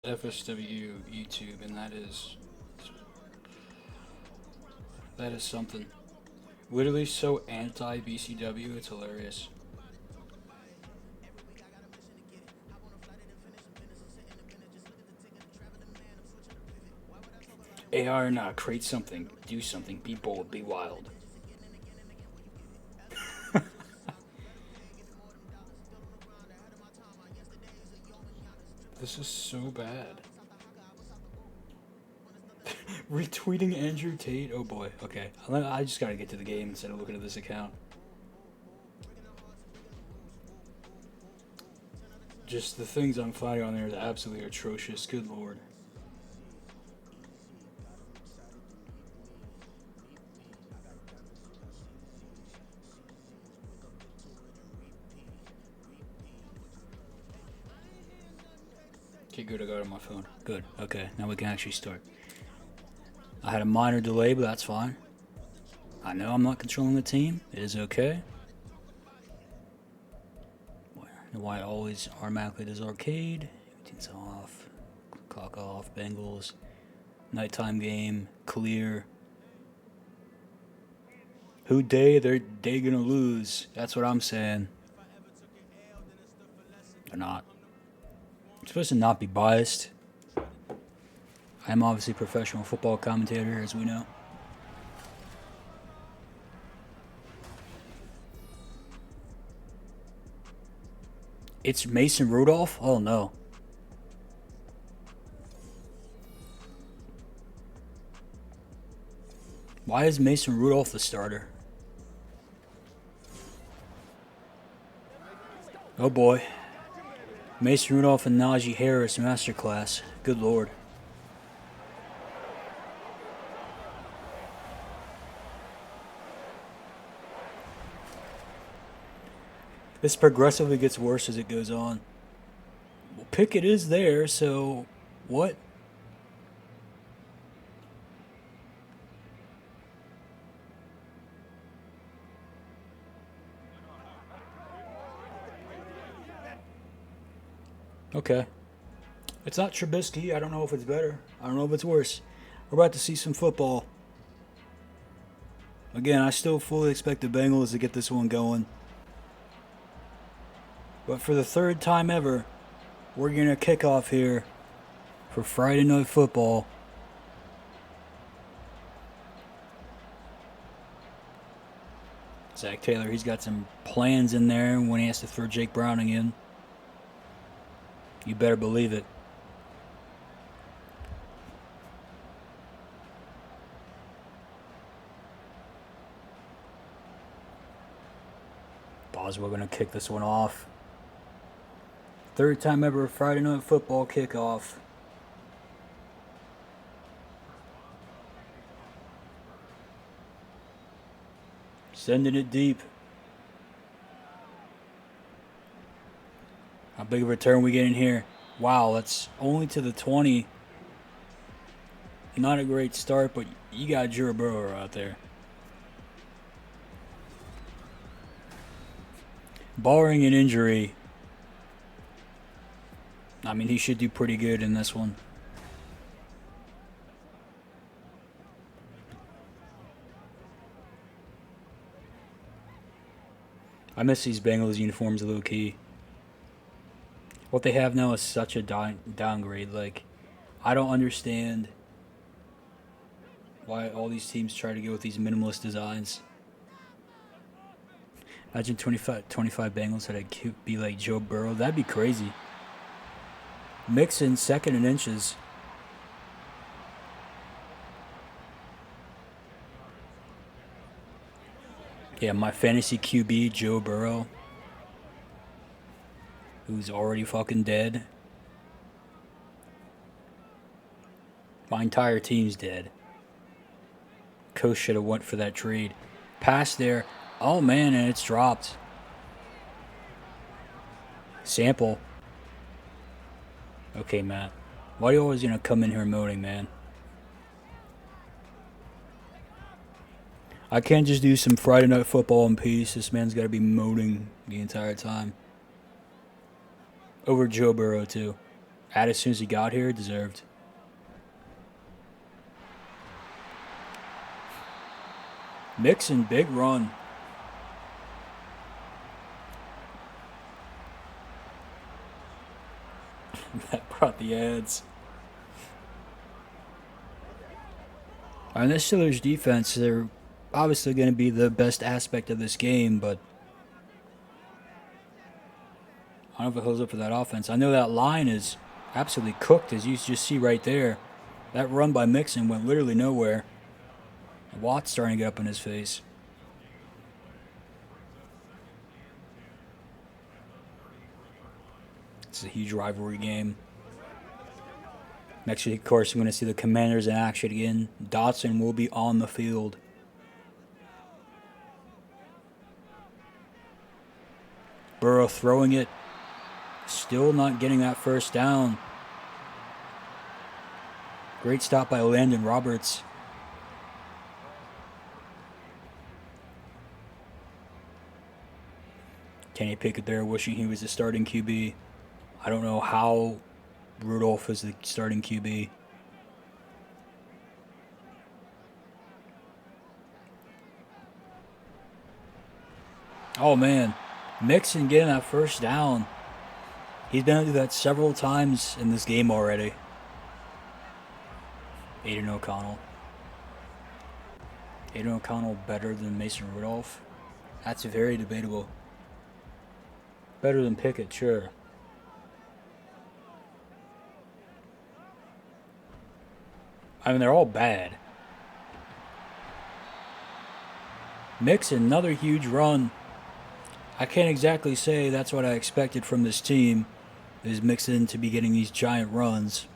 FSW YouTube, and that is something. Literally so anti BCW, it's hilarious. AI or not, create something, do something, be bold, be wild. This is so bad. Retweeting Andrew Tate? Oh boy, okay. I just gotta get to the game instead of looking at this account. Just the things I'm finding on there is absolutely atrocious. Good lord. Okay, good, I got it on my phone. Good, okay, now we can actually start. I had a minor delay, but that's fine. I know I'm not controlling the team. It is okay. Why always automatically does arcade. Everything's off. Clock off. Bengals. Nighttime game. Clear. Who day? They're gonna lose. That's what I'm saying. They're not. I'm supposed to not be biased. I'm obviously a professional football commentator, as we know. It's Mason Rudolph? Oh no. Why is Mason Rudolph the starter? Oh boy. Mason Rudolph and Najee Harris masterclass. Good lord. This progressively gets worse as it goes on. Well, Pickett is there, so what? Okay. It's not Trubisky. I don't know if it's better. I don't know if it's worse. We're about to see some football. Again, I still fully expect the Bengals to get this one going. But for the third time ever, we're going to kick off here for Friday Night Football. Zach Taylor, he's got some plans in there when he has to throw Jake Browning in. You better believe it. Boswell going to kick this one off. Third time ever Friday Night Football kickoff. Sending it deep. How big of a return we get in here? Wow, that's only to the 20. Not a great start, but you got Joe Burrow out there. Barring an injury, I mean, he should do pretty good in this one. I miss these Bengals uniforms low key. What they have now is such a downgrade. Like, I don't understand why all these teams try to go with these minimalist designs. Imagine 25 Bengals had a be like Joe Burrow. That'd be crazy. Mixon second in inches. Yeah, my fantasy QB, Joe Burrow, who's already fucking dead. My entire team's dead. Coach should have went for that trade. Pass there. Oh man, and it's dropped. Sample. Okay, Matt. Why are you always gonna come in here moaning, man? I can't just do some Friday Night Football in peace. This man's gotta be moaning the entire time. Over Joe Burrow, too. At as soon as he got here, deserved. Mixon, big run. That brought the ads. And this Steelers defense, they're obviously going to be the best aspect of this game, but I don't know if it holds up for that offense. I know that line is absolutely cooked, as you just see right there. That run by Mixon went literally nowhere. Watt's starting to get up in his face. It's a huge rivalry game. Next week, of course, we're going to see the Commanders in action again. Dotson will be on the field. Burrow throwing it. Still not getting that first down. Great stop by Landon Roberts. Kenny Pickett there wishing he was the starting QB. I don't know how Rudolph is the starting QB. Oh, man. Mixon getting that first down. He's been able to do that several times in this game already. Aiden O'Connell. Aiden O'Connell better than Mason Rudolph? That's very debatable. Better than Pickett, sure. I mean, they're all bad. Mixon, another huge run. I can't exactly say that's what I expected from this team, is Mixon to be getting these giant runs.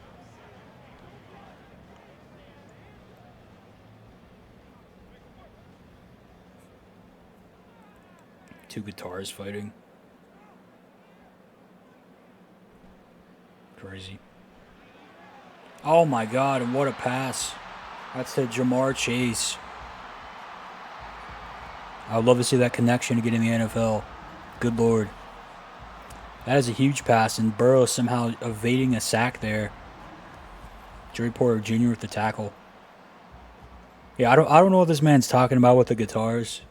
Two guitars fighting. Crazy. Oh my God, and what a pass. That's to Jamar Chase. I would love to see that connection to get in the NFL. Good Lord. That is a huge pass, and Burrow somehow evading a sack there. Joey Porter Jr. with the tackle. Yeah, I don't know what this man's talking about with the guitars.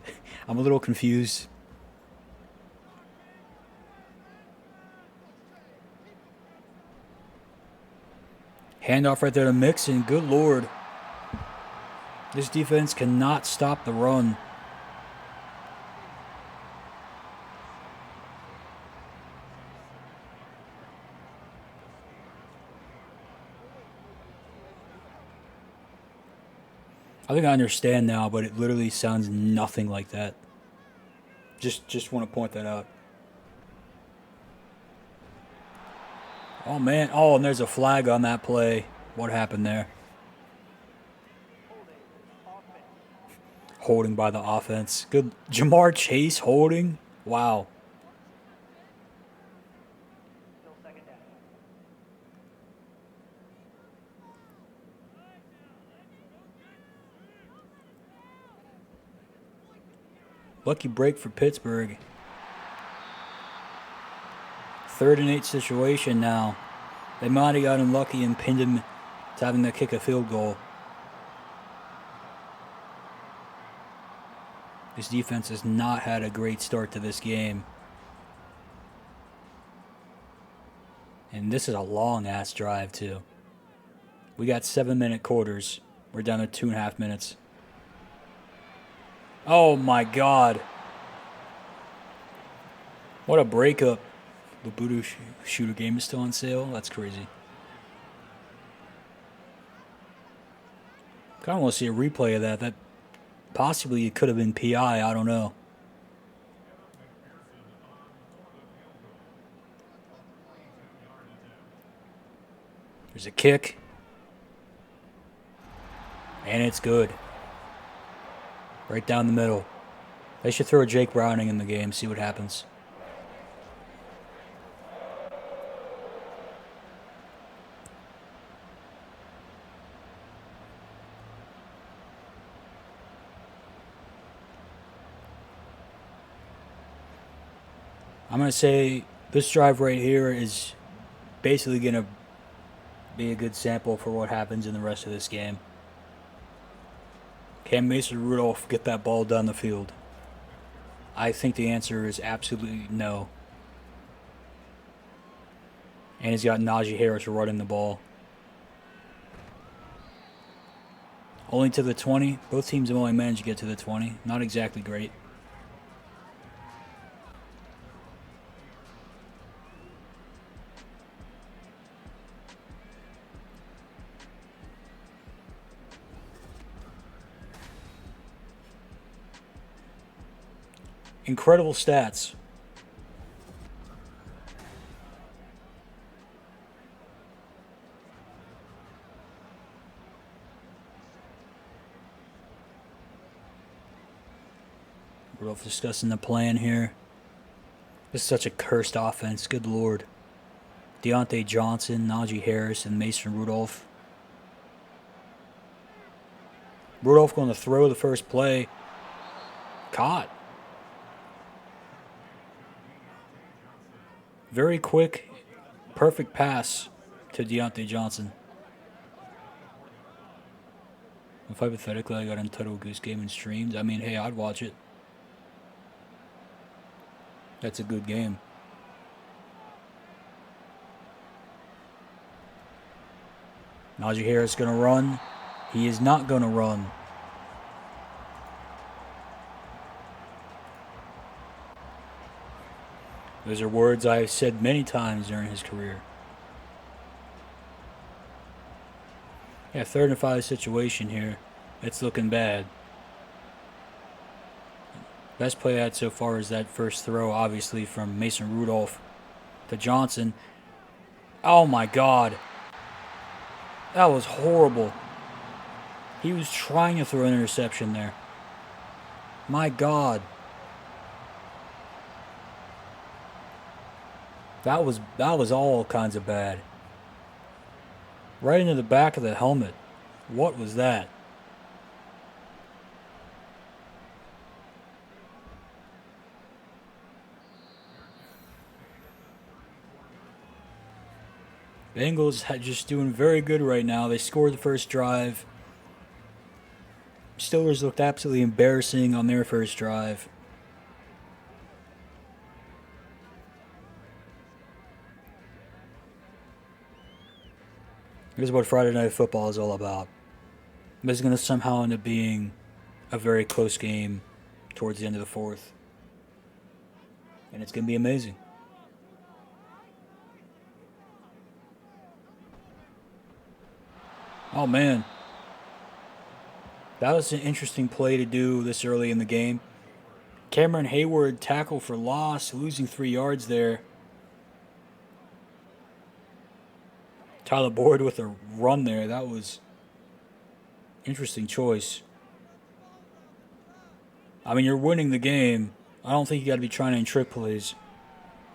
I'm a little confused. Handoff right there to Mixon. Good Lord. This defense cannot stop the run. I think I understand now, but it literally sounds nothing like that. Just want to point that out. Oh, man. Oh, and there's a flag on that play. What happened there? Holding by the offense. Good. Jamar Chase holding. Wow. Lucky break for Pittsburgh. 3rd and 8 situation now. They might have got unlucky and pinned him to having to kick a field goal. This defense has not had a great start to this game. And this is a long-ass drive, too. We got 7-minute quarters. We're down to 2.5 minutes. Oh, my God. What a breakup. The Voodoo Shooter game is still on sale? That's crazy. Kind of want to see a replay of that. That possibly it could have been PI. I don't know. There's a kick. And it's good. Right down the middle. They should throw a Jake Browning in the game, see what happens. I'm going to say this drive right here is basically going to be a good sample for what happens in the rest of this game. Can Mason Rudolph get that ball down the field? I think the answer is absolutely no. And he's got Najee Harris running the ball. Only to the 20. Both teams have only managed to get to the 20. Not exactly great. Incredible stats. Rudolph discussing the plan here. This is such a cursed offense. Good Lord. Deontay Johnson, Najee Harris, and Mason Rudolph. Rudolph going to throw the first play. Caught. Very quick, perfect pass to Deontay Johnson. If hypothetically I got Entitled Goose Game and streamed, I mean, hey, I'd watch it. That's a good game. Najee Harris going to run. He is not going to run. Those are words I've said many times during his career. Yeah, 3rd and 5 situation here. It's looking bad. Best play I had so far is that first throw, obviously, from Mason Rudolph to Johnson. Oh my God. That was horrible. He was trying to throw an interception there. My God. That was all kinds of bad. Right into the back of the helmet. What was that? Bengals just doing very good right now. They scored the first drive. Steelers looked absolutely embarrassing on their first drive. Here's what Friday Night Football is all about. This is going to somehow end up being a very close game towards the end of the 4th. And it's going to be amazing. Oh, man. That was an interesting play to do this early in the game. Cameron Hayward tackle for loss, losing 3 yards there. Tyler Boyd with a run there. That was interesting choice. I mean, you're winning the game. I don't think you got to be trying any trick plays.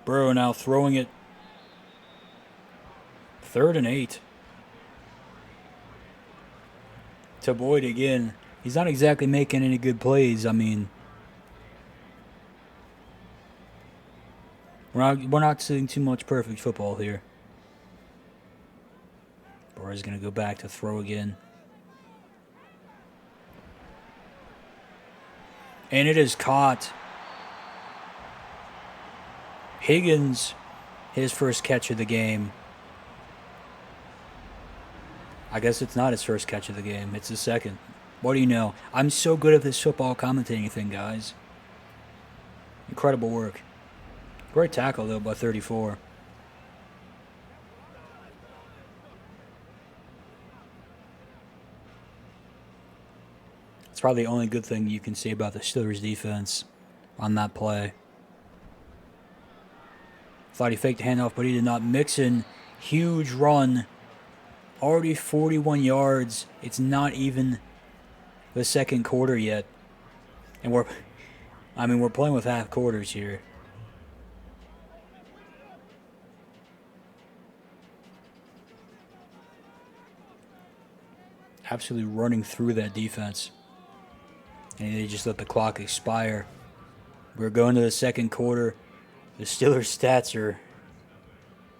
Burrow now throwing it. 3rd and 8. To Boyd again. He's not exactly making any good plays. I mean, we're not seeing too much perfect football here. Burrow's going to go back to throw again. And it is caught. Higgins, his first catch of the game. I guess it's not his first catch of the game. It's his second. What do you know? I'm so good at this football commentating thing, guys. Incredible work. Great tackle, though, by 34. It's probably the only good thing you can say about the Steelers' defense on that play. Thought he faked the handoff, but he did not. Mixon, huge run. Already 41 yards. It's not even the second quarter yet. And we're playing with half quarters here. Absolutely running through that defense. And they just let the clock expire. We're going to the second quarter. The Steelers' stats are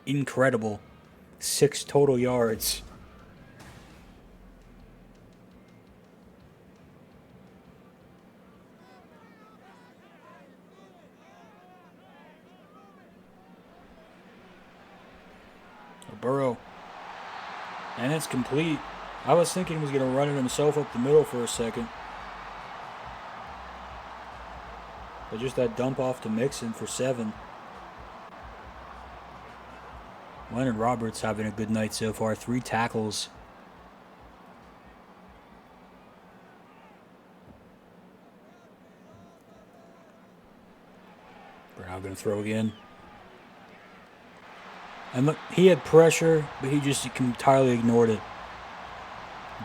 incredible. 6 total yards. Burrow. And it's complete. I was thinking he was going to run it himself up the middle for a second. But just that dump off to Mixon for 7. Leonard Roberts having a good night so far. 3 tackles. We're now going to throw again. And look, he had pressure, but he just entirely ignored it.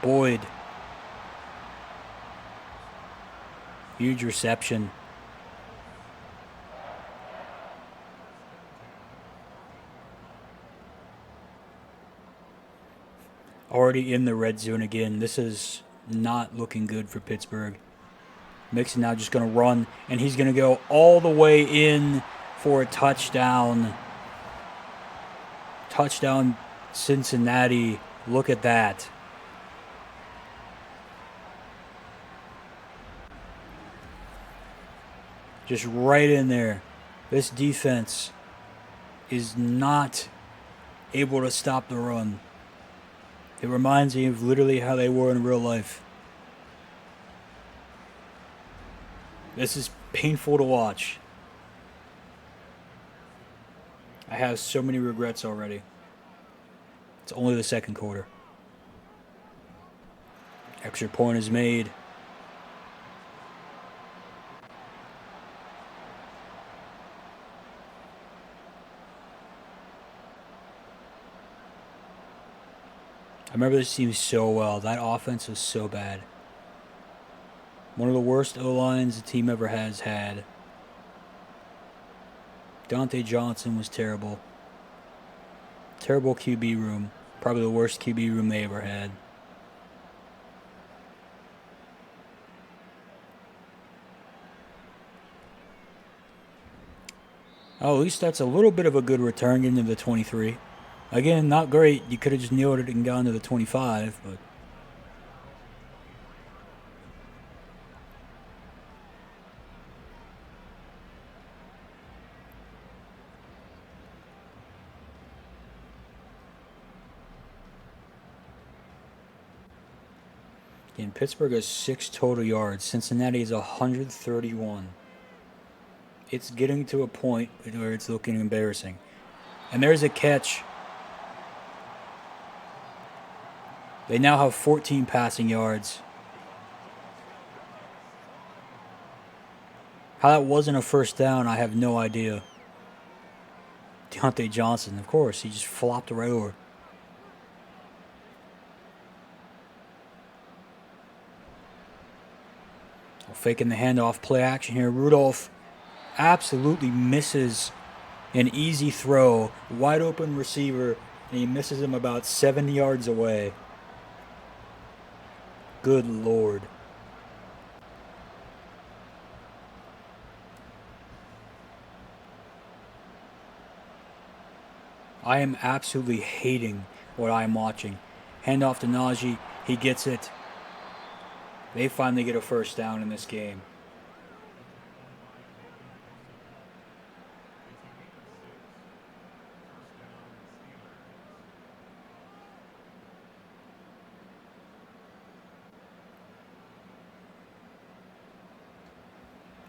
Boyd. Huge reception. Already in the red zone again. This is not looking good for Pittsburgh. Mixon now just going to run, and he's going to go all the way in for a touchdown. Touchdown, Cincinnati. Look at that. Just right in there. This defense is not able to stop the run. It reminds me of literally how they were in real life. This is painful to watch. I have so many regrets already. It's only the second quarter. Extra point is made. I remember this team so well. That offense was so bad. One of the worst O-lines the team ever has had. Dante Johnson was terrible. Terrible QB room. Probably the worst QB room they ever had. Oh, at least that's a little bit of a good return into the 23. Again, not great. You could have just nailed it and gone to the 25, but... Again, Pittsburgh has 6 total yards. Cincinnati is 131. It's getting to a point where it's looking embarrassing. And there's a catch. They now have 14 passing yards. How that wasn't a first down, I have no idea. Deontay Johnson, of course, he just flopped right over. Faking the handoff, play action here. Rudolph absolutely misses an easy throw. Wide open receiver, and he misses him about 7 yards away. Good Lord. I am absolutely hating what I'm watching. Handoff to Najee. He gets it. They finally get a first down in this game.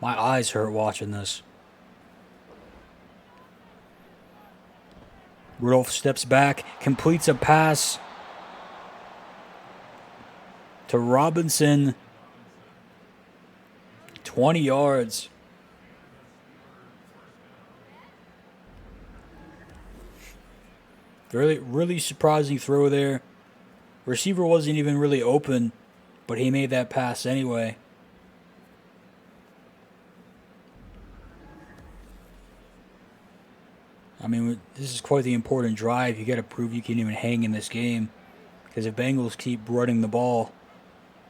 My eyes hurt watching this. Rudolph steps back, completes a pass to Robinson. 20 yards. Really surprising throw there. Receiver wasn't even really open, but he made that pass anyway. I mean, this is quite the important drive. You got to prove you can even hang in this game. Because if Bengals keep running the ball,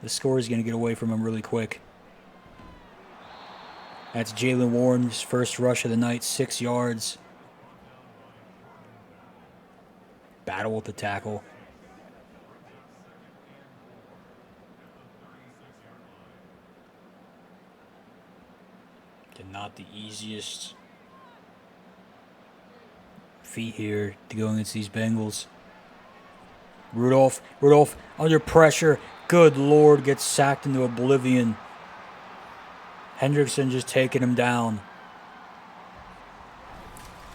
the score is going to get away from them really quick. That's Jaylen Warren's first rush of the night, 6 yards. battle with the tackle. Not the easiest feat here to go against these Bengals. Rudolph under pressure. Good Lord, gets sacked into oblivion. Hendrickson just taking him down.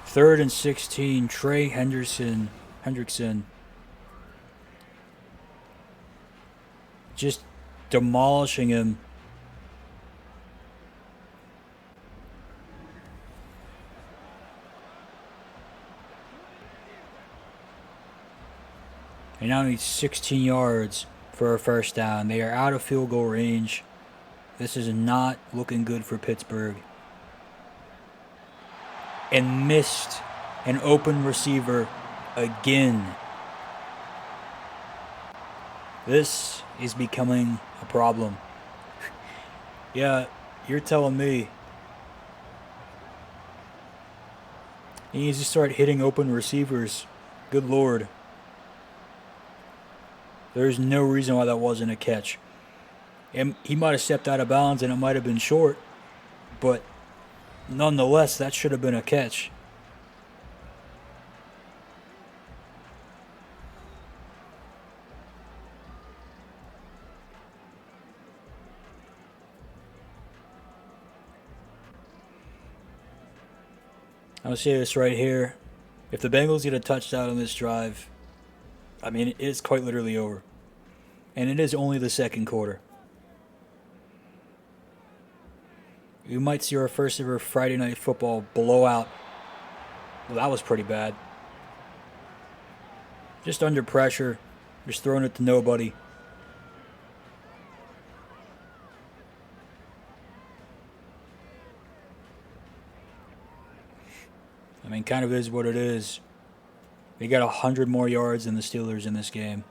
3rd and 16. Trey Hendrickson just demolishing him. They now need 16 yards for a first down. They are out of field goal range. This is not looking good for Pittsburgh. And missed an open receiver again. This is becoming a problem. Yeah, you're telling me. He needs to start hitting open receivers. Good Lord. There's no reason why that wasn't a catch. And he might have stepped out of bounds and it might have been short, but nonetheless, that should have been a catch. I'll say this right here. If the Bengals get a touchdown on this drive, I mean, it is quite literally over. And it is only the second quarter. You might see our first ever Friday Night Football blowout. Well, that was pretty bad. Just under pressure. Just throwing it to nobody. I mean, kind of is what it is. They got 100 more yards than the Steelers in this game.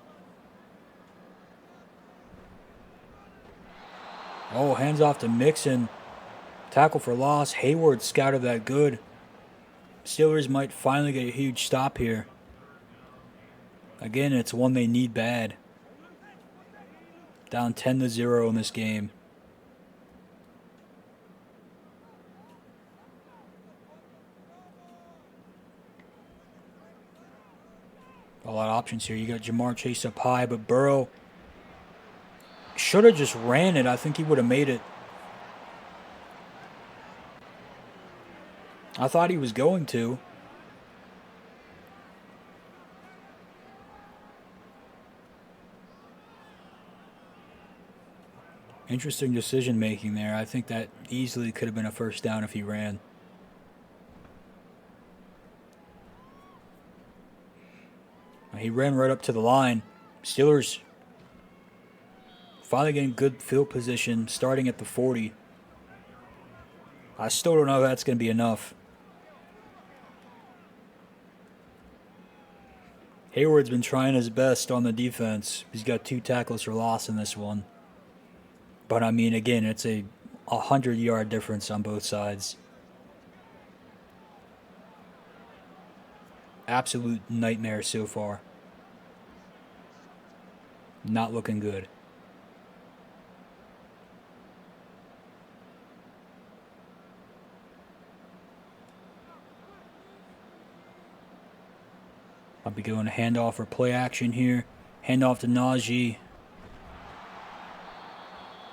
Oh, hands off to Mixon. Tackle for loss. Hayward scouted that good. Steelers might finally get a huge stop here. Again, it's one they need bad. Down 10-0 in this game. A lot of options here. You got Jamar Chase up high, but Burrow should have just ran it. I think he would have made it. I thought he was going to. Interesting decision making there. I think that easily could have been a first down if he ran. He ran right up to the line. Steelers finally getting good field position, starting at the 40. I still don't know if that's going to be enough. Hayward's been trying his best on the defense. He's got 2 tackles for loss in this one. But, I mean, again, it's a 100-yard difference on both sides. Absolute nightmare so far. Not looking good. I'll be going to handoff or play action here. Handoff to Najee.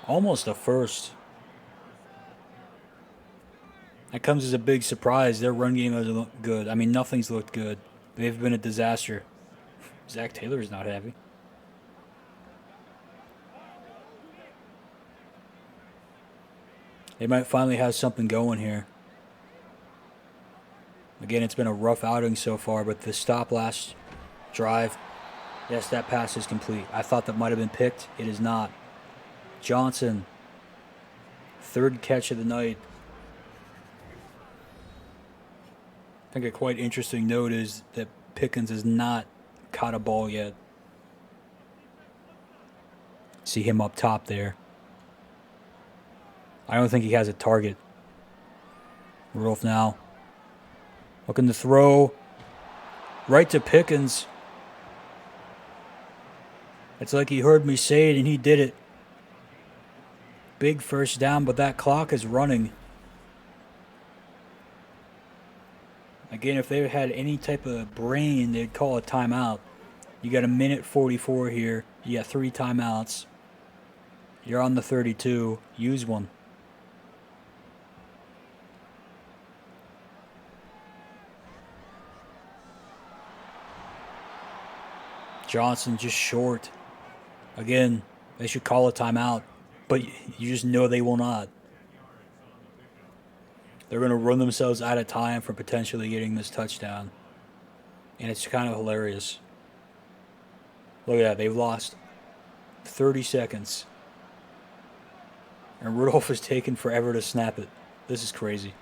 Almost a first. That comes as a big surprise. Their run game doesn't look good. I mean, nothing's looked good. They've been a disaster. Zach Taylor's not happy. They might finally have something going here. Again, it's been a rough outing so far, but the stop last drive, yes, that pass is complete. I thought that might have been picked. It is not. Johnson, 3rd catch of the night. I think a quite interesting note is that Pickens has not caught a ball yet. See him up top there. I don't think he has a target. Rudolph now. Looking to throw right to Pickens. It's like he heard me say it and he did it. Big first down, but that clock is running. Again, if they had any type of brain, they'd call a timeout. You got a minute 44 here. You got 3 timeouts. You're on the 32. Use one. Johnson just short. Again, they should call a timeout, but you just know they will not. They're going to run themselves out of time for potentially getting this touchdown. And it's kind of hilarious. Look at that. They've lost 30 seconds. And Rudolph is taking forever to snap it. This is crazy.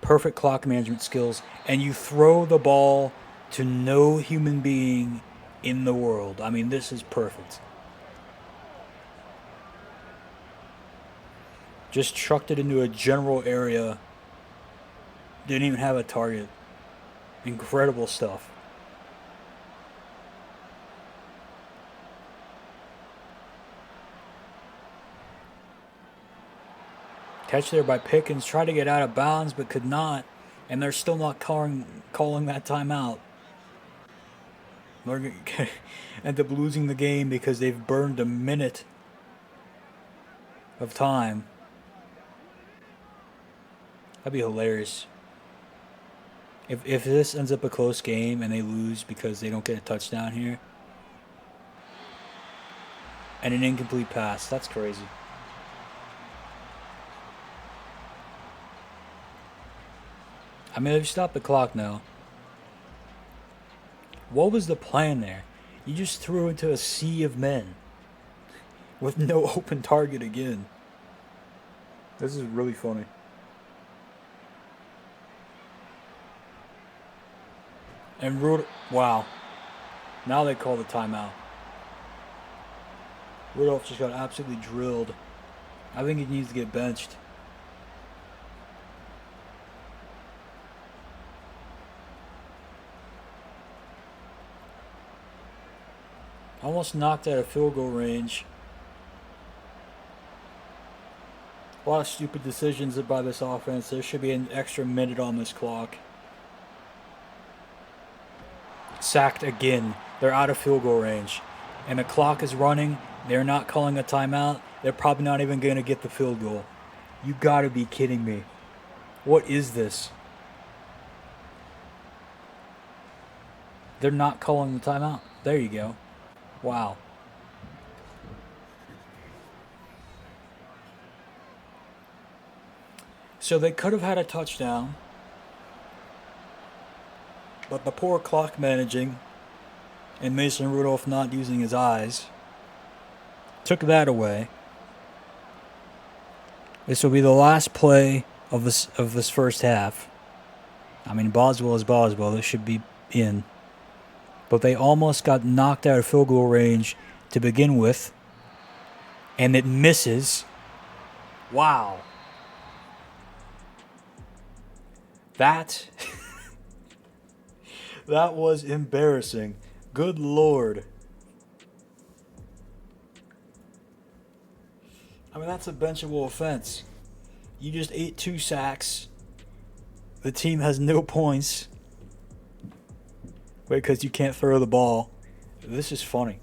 Perfect clock management skills. And you throw the ball to no human being in the world. I mean, this is perfect. Just chucked it into a general area. Didn't even have a target. Incredible stuff. Catch there by Pickens. Tried to get out of bounds, but could not. And they're still not calling that timeout. They're going to end up losing the game because they've burned a minute of time. That'd be hilarious. If this ends up a close game and they lose because they don't get a touchdown here. And an incomplete pass. That's crazy. I mean, they've stopped the clock now. What was the plan there? You just threw into a sea of men with no open target again. This is really funny. And wow. Now they call the timeout. Rudolph just got absolutely drilled. I think he needs to get benched. Almost knocked out of field goal range. A lot of stupid decisions by this offense. There should be an extra minute on this clock. Sacked again. They're out of field goal range. And the clock is running. They're not calling a timeout. They're probably not even going to get the field goal. You got to be kidding me. What is this? They're not calling the timeout. There you go. Wow. So they could have had a touchdown. But the poor clock managing and Mason Rudolph not using his eyes took that away. This will be the last play of this first half. I mean, Boswell is Boswell. This should be in. But they almost got knocked out of field goal range to begin with. And it misses. Wow. That was embarrassing. Good Lord. I mean, that's a benchable offense. You just ate 2 sacks. The team has no points. Because you can't throw the ball. This is funny.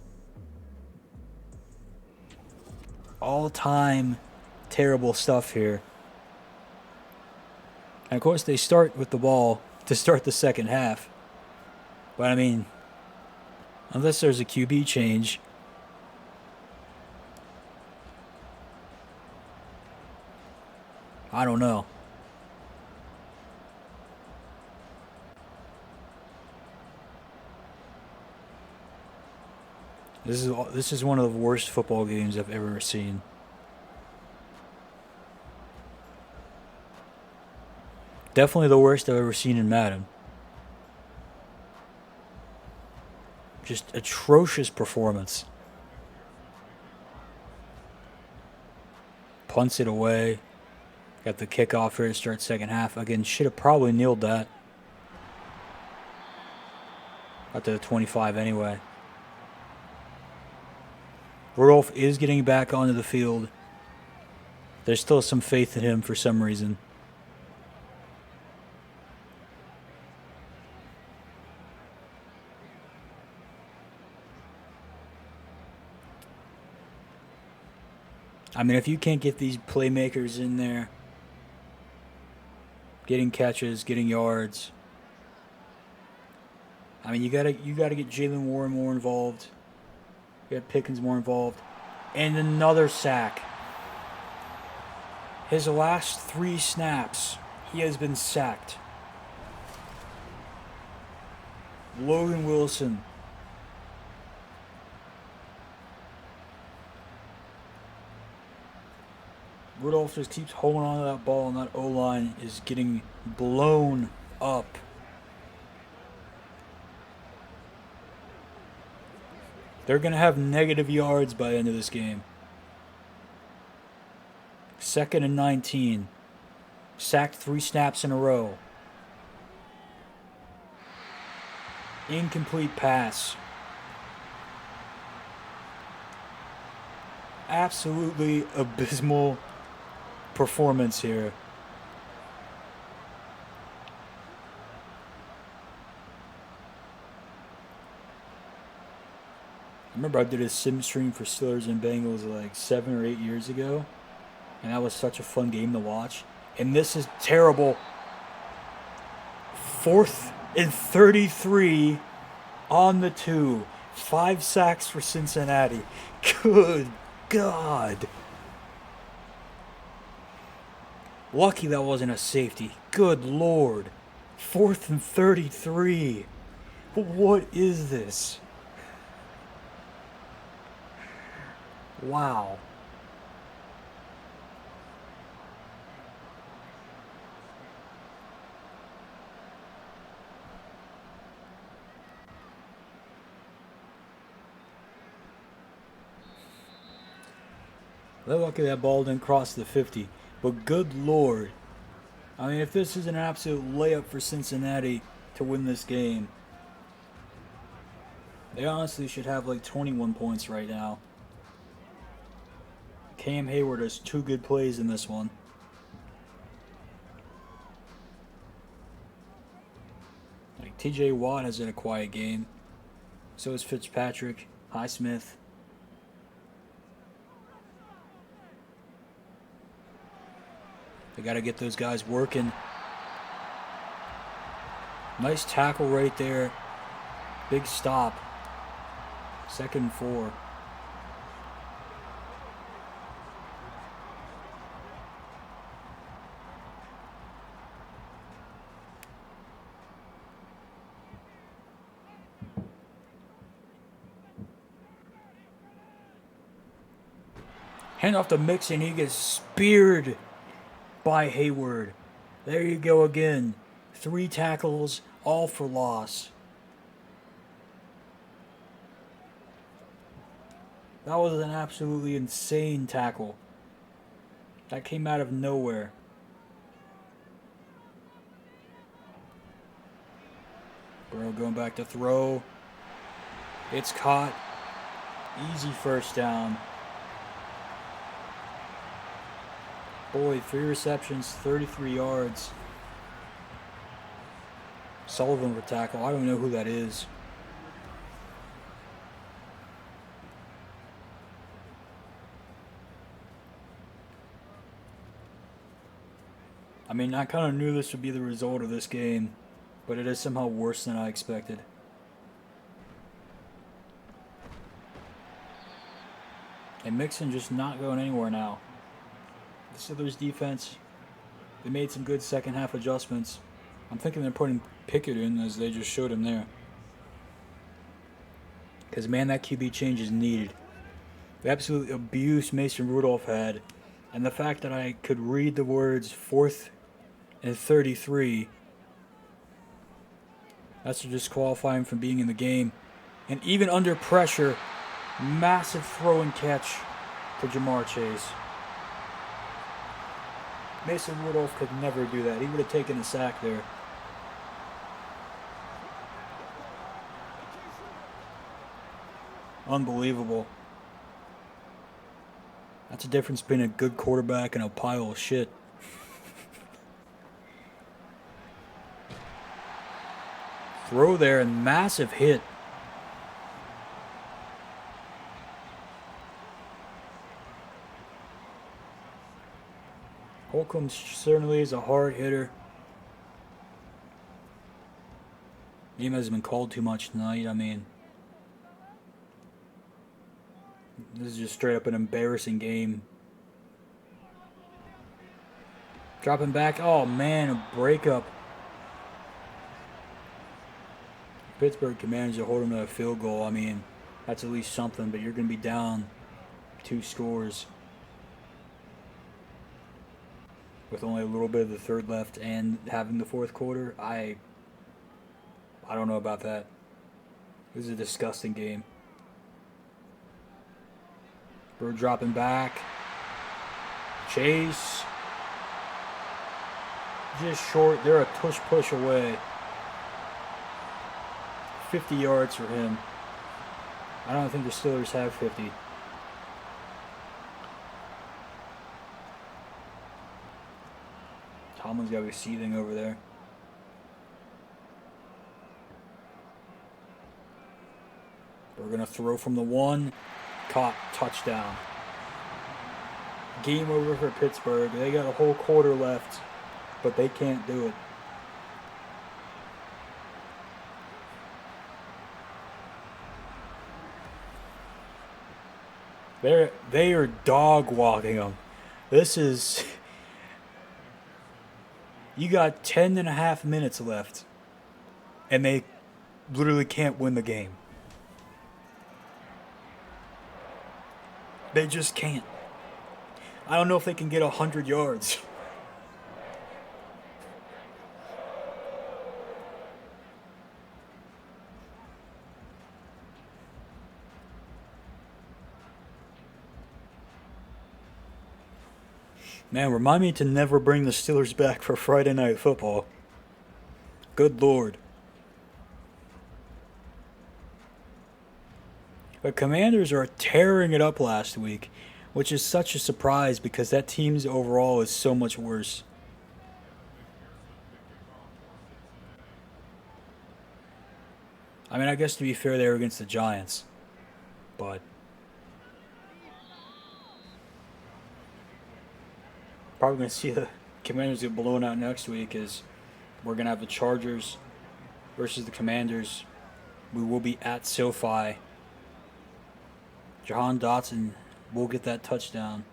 All-time terrible stuff here. And of course, they start with the ball to start the second half. But I mean, unless there's a QB change, I don't know. This is one of the worst football games I've ever seen. Definitely the worst I've ever seen in Madden. Just atrocious performance. Punts it away. Got the kickoff here to start second half. Again, should have probably kneeled that. Got to the 25 anyway. Rudolph is getting back onto the field. There's still some faith in him for some reason. I mean, if you can't get these playmakers in there, getting catches, getting yards, I mean, you gotta get Jalen Warren more involved. You got Pickens more involved, and another sack. His last 3 snaps, he has been sacked. Logan Wilson. Rudolph just keeps holding on to that ball, and that O-line is getting blown up. They're going to have negative yards by the end of this game. 2nd and 19. Sacked 3 snaps in a row. Incomplete pass. Absolutely abysmal performance here. I remember I did a sim stream for Steelers and Bengals like 7 or 8 years ago, and that was such a fun game to watch. And this is terrible. 4th and 33 on the 2. 5 sacks for Cincinnati. Good God. Lucky that wasn't a safety. Good Lord. 4th and 33. What is this? Wow. They're lucky that ball didn't cross the 50. But good Lord. I mean, if this is an absolute layup for Cincinnati to win this game, they honestly should have like 21 points right now. Cam Hayward has 2 good plays in this one. Like TJ Watt has had a quiet game. So is Fitzpatrick, Highsmith. They got to get those guys working. Nice tackle right there. Big stop. 2nd and 4. Hand off to Mixon. He gets speared by Hayward. There you go again. 3 tackles, all for loss. That was an absolutely insane tackle. That came out of nowhere. Burrow going back to throw. It's caught. Easy first down. Boyd, 3 receptions, 33 yards. Sullivan with tackle. I don't know who that is. I mean, I kind of knew this would be the result of this game, but it is somehow worse than I expected. And Mixon just not going anywhere now. The Steelers defense, they made some good second half adjustments. I'm thinking they're putting Pickett in as they just showed him there. Because, man, that QB change is needed. The absolute abuse Mason Rudolph had, and the fact that I could read the words 4th and 33, that's to disqualify him from being in the game. And even under pressure, massive throw and catch to Jamar Chase. Mason Rudolph could never do that. He would have taken a sack there. Unbelievable. That's the difference between a good quarterback and a pile of shit. Throw there and massive hit. Holcomb certainly is a hard hitter. Game hasn't been called too much tonight. I mean, this is just straight up an embarrassing game. Dropping back. Oh, man, a breakup. Pittsburgh can manage to hold him to a field goal. I mean, that's at least something, but you're going to be down 2 scores with only a little bit of the third left and having the fourth quarter. I don't know about that. This is a disgusting game. Bird dropping back. Chase. Just short. They're a push away. 50 yards for him. I don't think the Steelers have 50. Tomlin's got to be seething over there. We're going to throw from the 1. Caught. Touchdown. Game over for Pittsburgh. They got a whole quarter left, but they can't do it. They are dog walking them. This is... You got 10.5 minutes left, and they literally can't win the game. They just can't. I don't know if they can get 100 yards. Man, remind me to never bring the Steelers back for Friday Night Football. Good Lord. The Commanders are tearing it up last week, which is such a surprise because that team's overall is so much worse. I mean, I guess to be fair, they were against the Giants, but... Probably going to see the Commanders get blown out next week is we're going to have the Chargers versus the Commanders. We will be at SoFi. Jahan Dotson will get that touchdown.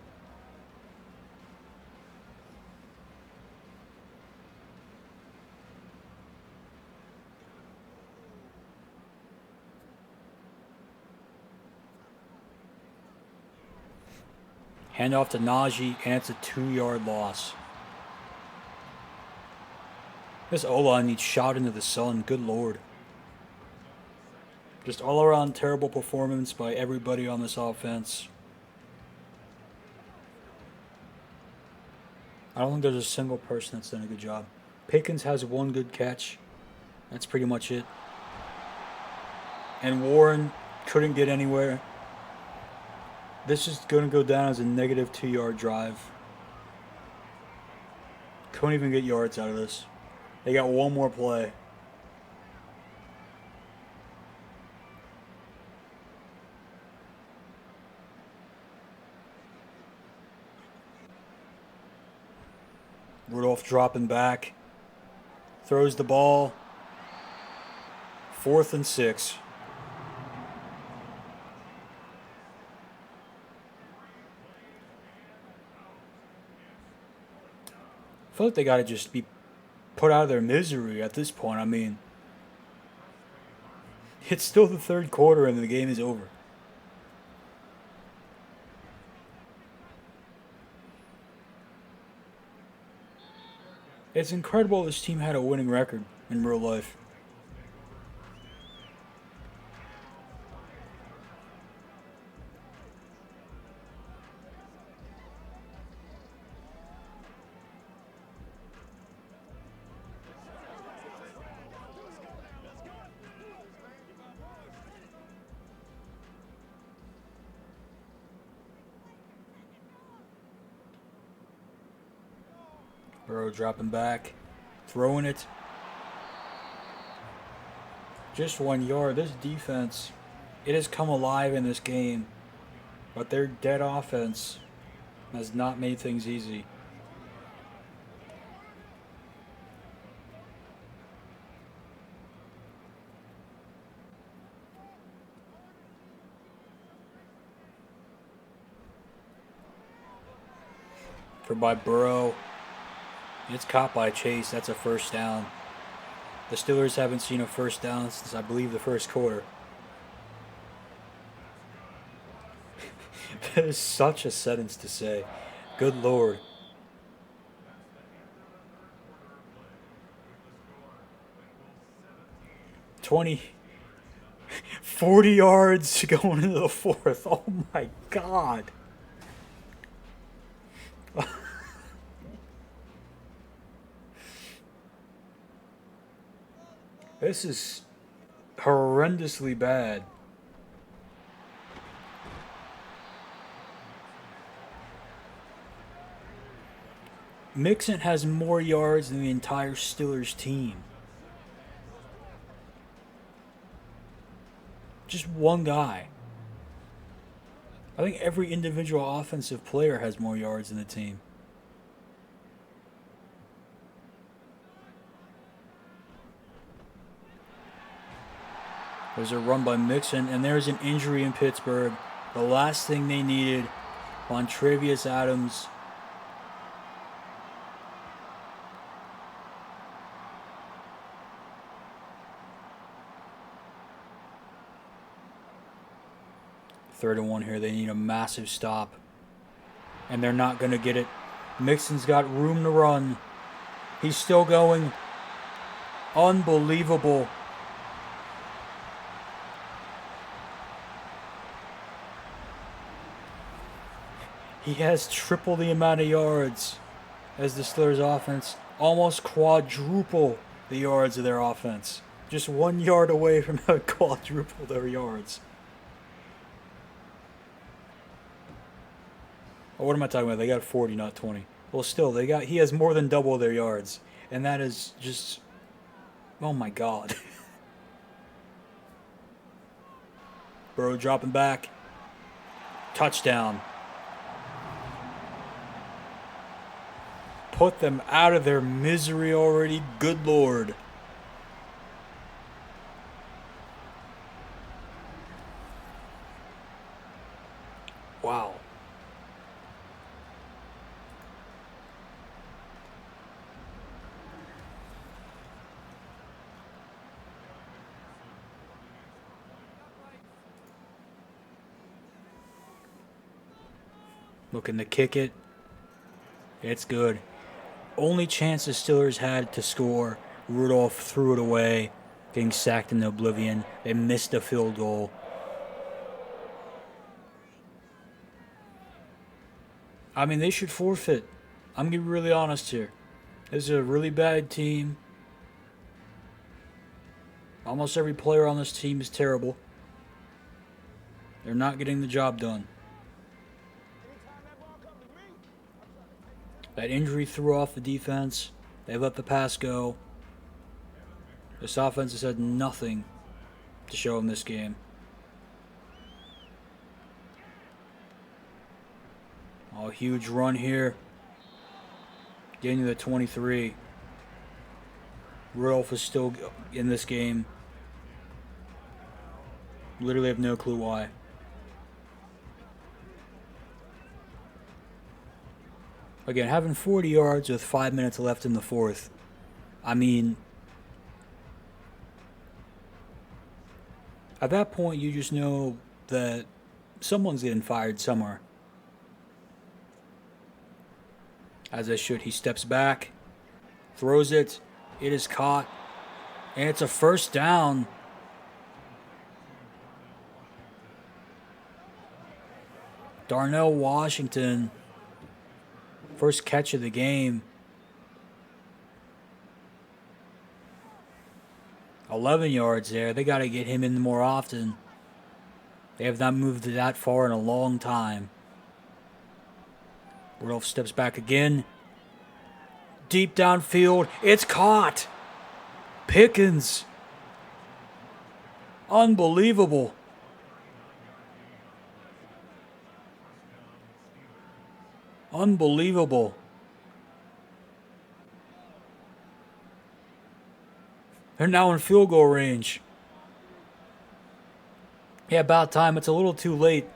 Hand off to Najee, and it's a 2-yard loss. This O-line needs shot into the sun. Good Lord. Just all-around terrible performance by everybody on this offense. I don't think there's a single person that's done a good job. Pickens has 1 good catch. That's pretty much it. And Warren couldn't get anywhere. This is going to go down as a negative 2-yard drive. Couldn't even get yards out of this. They got 1 more play. Rudolph dropping back. Throws the ball. 4th and 6. I feel like they got to just be put out of their misery at this point. I mean, it's still the 3rd quarter and the game is over. It's incredible this team had a winning record in real life. Burrow dropping back. Throwing it. Just 1 yard. This defense, it has come alive in this game. But their dead offense has not made things easy. For by Burrow. It's caught by Chase. That's a first down. The Steelers haven't seen a first down since, I believe, the first quarter. That is such a sentence to say. Good Lord. $20, 40 yards going into the fourth. Oh my God. This is horrendously bad. Mixon has more yards than the entire Steelers team. Just one guy. I think every individual offensive player has more yards than the team. There's a run by Mixon, and there's an injury in Pittsburgh. The last thing they needed, Montravius Adams. Third and 1 here. They need a massive stop. And they're not going to get it. Mixon's got room to run. He's still going. Unbelievable. He has triple the amount of yards as the Steelers' offense. Almost quadruple the yards of their offense. Just 1 yard away from quadruple their yards. Oh, what am I talking about? They got 40, not 20. Well, still, he has more than double their yards. And that is just, oh my God. Burrow dropping back. Touchdown. Put them out of their misery already. Good Lord. Wow. Looking to kick it. It's good. Only chance the Steelers had to score. Rudolph threw it away, getting sacked into oblivion. They missed a field goal. I mean, they should forfeit. I'm going to be really honest here. This is a really bad team. Almost every player on this team is terrible. They're not getting the job done. That injury threw off the defense. They let the pass go. This offense has had nothing to show in this game. Oh, huge run here. Getting to the 23. Rudolph is still in this game. Literally have no clue why. Again, having 40 yards with 5 minutes left in the fourth. I mean, at that point, you just know that someone's getting fired somewhere. As I should. He steps back, throws it. It is caught. And it's a first down. Darnell Washington. First catch of the game. 11 yards there. They got to get him in more often. They have not moved that far in a long time. Rudolph steps back again. deep downfield. It's caught. Pickens. Unbelievable. Unbelievable. They're now in field goal range. Yeah, about time. It's a little too late.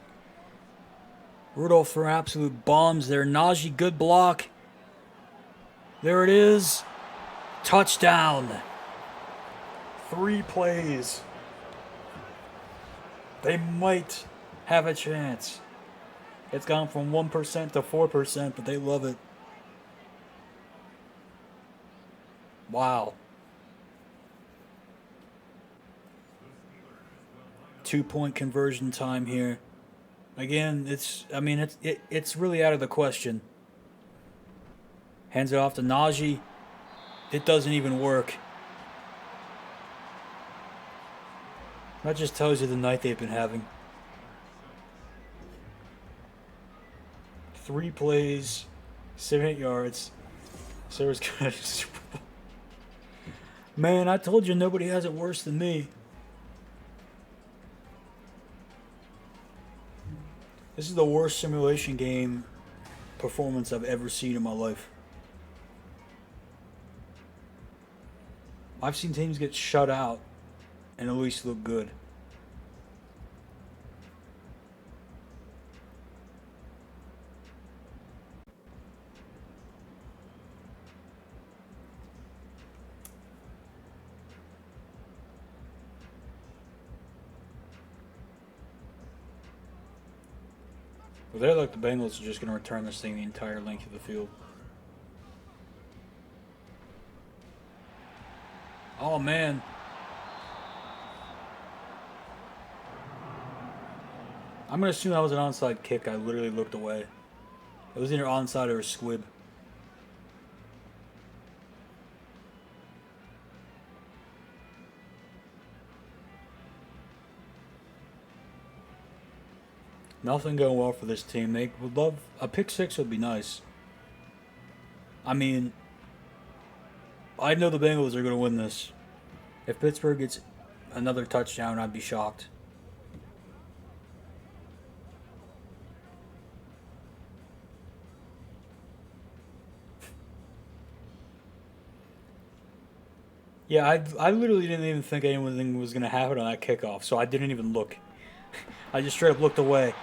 Rudolph for absolute bombs there. Najee, good block. There it is. Touchdown. 3 plays. They might have a chance. It's gone from 1% to 4%, but they love it. Wow. 2-point conversion time here. Again, it's really out of the question. Hands it off to Najee. It doesn't even work. That just tells you the night they've been having. 3 plays, 78 yards. Sarah's got a Super Bowl. Man, I told you nobody has it worse than me. This is the worst simulation game performance I've ever seen in my life. I've seen teams get shut out and at least look good. Well, they're like the Bengals are just going to return this thing the entire length of the field. Oh, man. I'm going to assume that was an onside kick. I literally looked away. It was either onside or a squib. Nothing going well for this team. They would love a pick 6 would be nice. I mean, I know the Bengals are going to win this. If Pittsburgh gets another touchdown, I'd be shocked. Yeah, I literally didn't even think anything was going to happen on that kickoff, so I didn't even look. I just straight up looked away.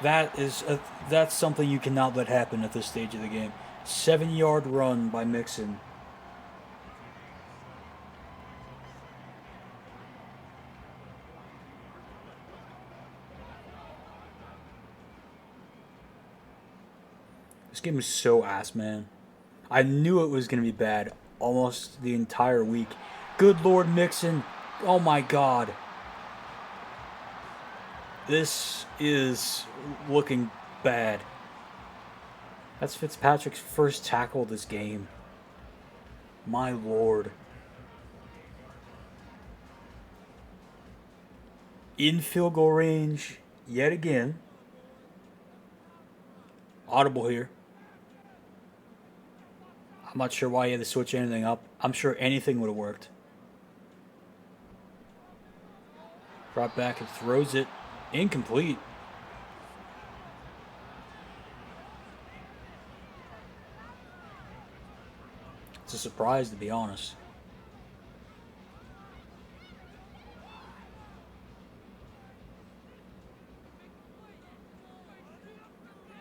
That's something you cannot let happen at this stage of the game. 7-yard run by Mixon. This game is so ass, man. I knew it was going to be bad almost the entire week. Good Lord, Mixon. Oh my God. This is looking bad. That's Fitzpatrick's first tackle this game. My Lord. In field goal range yet again. Audible here. I'm not sure why he had to switch anything up. I'm sure anything would have worked. Drop back and throws it. Incomplete. It's a surprise, to be honest.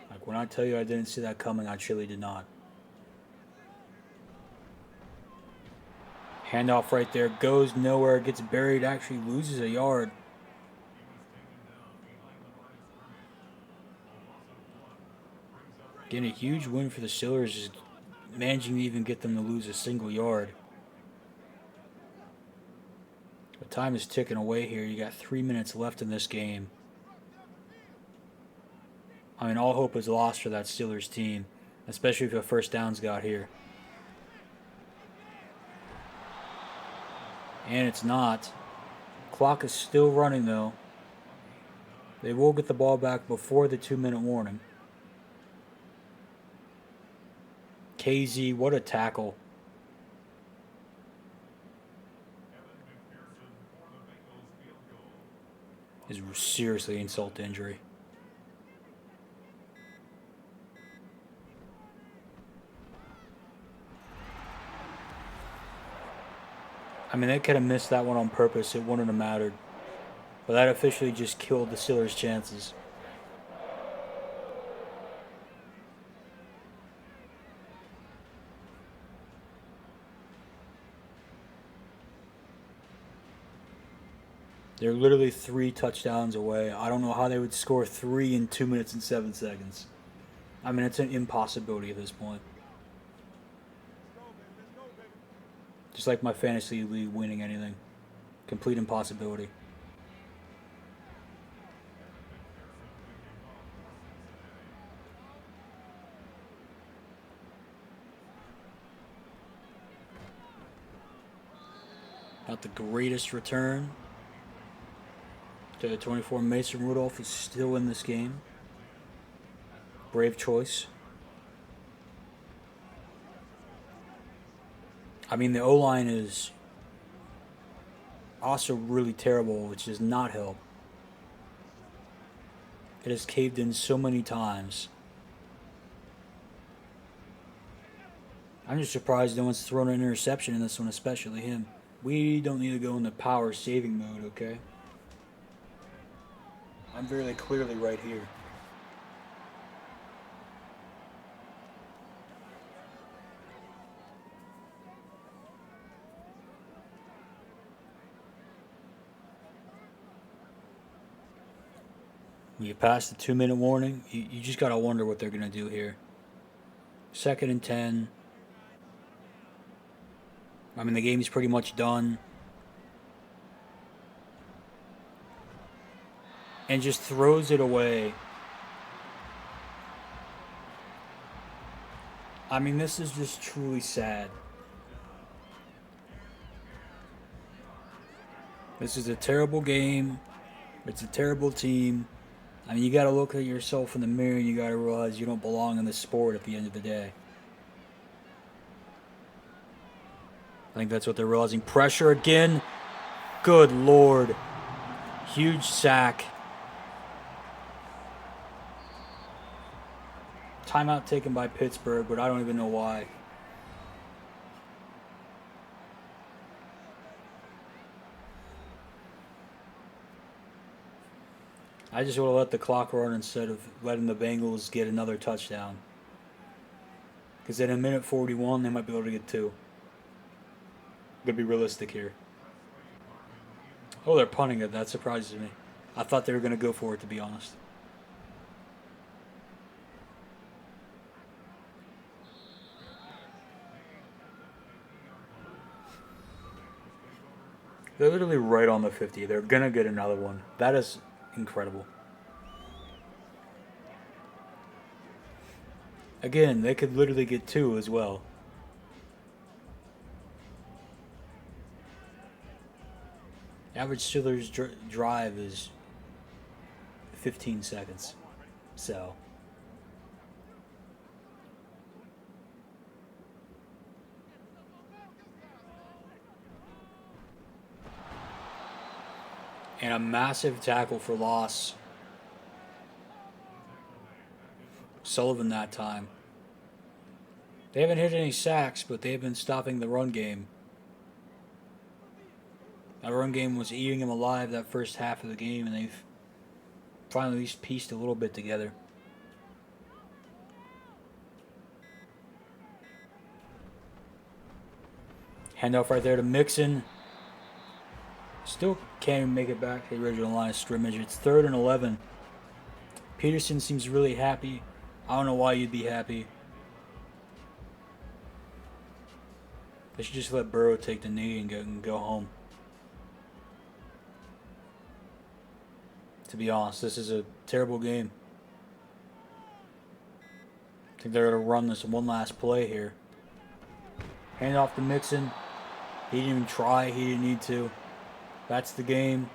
Like, when I tell you I didn't see that coming, I truly did not. Handoff right there. Goes nowhere. Gets buried. Actually loses a yard. Getting a huge win for the Steelers, is managing to even get them to lose a single yard. But time is ticking away here. You got 3 minutes left in this game. I mean, all hope is lost for that Steelers team, especially if a first down's got here. And it's not. Clock is still running, though. They will get the ball back before the 2-minute warning. KZ, what a tackle. Is seriously insult to injury. I mean, they could have missed that one on purpose. It wouldn't have mattered. But that officially just killed the Steelers' chances. They're literally 3 touchdowns away. I don't know how they would score 3 in 2 minutes and 7 seconds. I mean, it's an impossibility at this point. Just like my fantasy league winning anything. Complete impossibility. Not the greatest return. To 24, Mason Rudolph is still in this game. Brave choice. I mean, the O-line is also really terrible, which does not help. It has caved in so many times. I'm just surprised no one's thrown an interception in this one, especially him. We don't need to go into power saving mode, okay? I'm very clearly right here. When you pass the 2-minute warning, you just gotta wonder what they're gonna do here. 2nd and 10. I mean, the game's pretty much done. And just throws it away. I mean, this is just truly sad. This is a terrible game. It's a terrible team. I mean, you got to look at yourself in the mirror and you got to realize you don't belong in this sport at the end of the day. I think that's what they're realizing. Pressure again. Good Lord. Huge sack. Timeout taken by Pittsburgh, but I don't even know why. I just would have let the clock run instead of letting the Bengals get another touchdown. Because in a minute 41, they might be able to get 2. Gotta be realistic here. Oh, they're punting it. That surprises me. I thought they were going to go for it, to be honest. They're literally right on the 50. They're going to get another one. That is incredible. Again, they could literally get 2 as well. Average Steelers drive is 15 seconds. So. And a massive tackle for loss. Sullivan that time. They haven't hit any sacks, but they've been stopping the run game. That run game was eating them alive that first half of the game, and they've finally at least pieced a little bit together. Handoff right there to Mixon. Still can't even make it back to the original line of scrimmage. It's 3rd and 11. Peterson seems really happy. I don't know why you'd be happy. They should just let Burrow take the knee and go home. To be honest, this is a terrible game. I think they're going to run this one last play here. Hand off to Mixon. He didn't even try. He didn't need to. That's the game.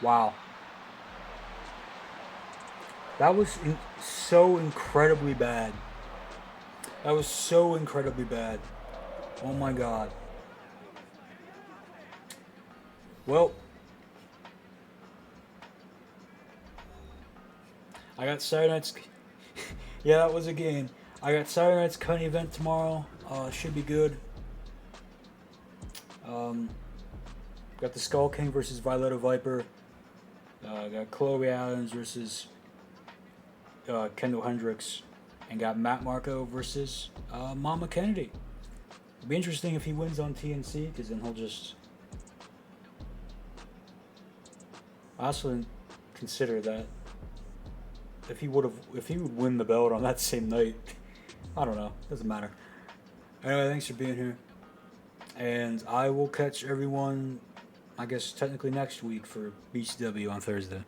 Wow. That was so incredibly bad. That was so incredibly bad. Oh my god. Well, I got Saturday night's. Yeah, that was a game. I got Saturday night's cutting event tomorrow. Should be good. Got the Skull King versus Violetta Viper. Got Chloe Adams versus Kendall Hendricks. And got Matt Marco versus Mama Kennedy. It'd be interesting if he wins on TNC, because then he'll just. I also didn't consider that if he would win the belt on that same night. I don't know. Doesn't matter. Anyway, thanks for being here. And I will catch everyone, I guess, technically next week for BCW on Thursday.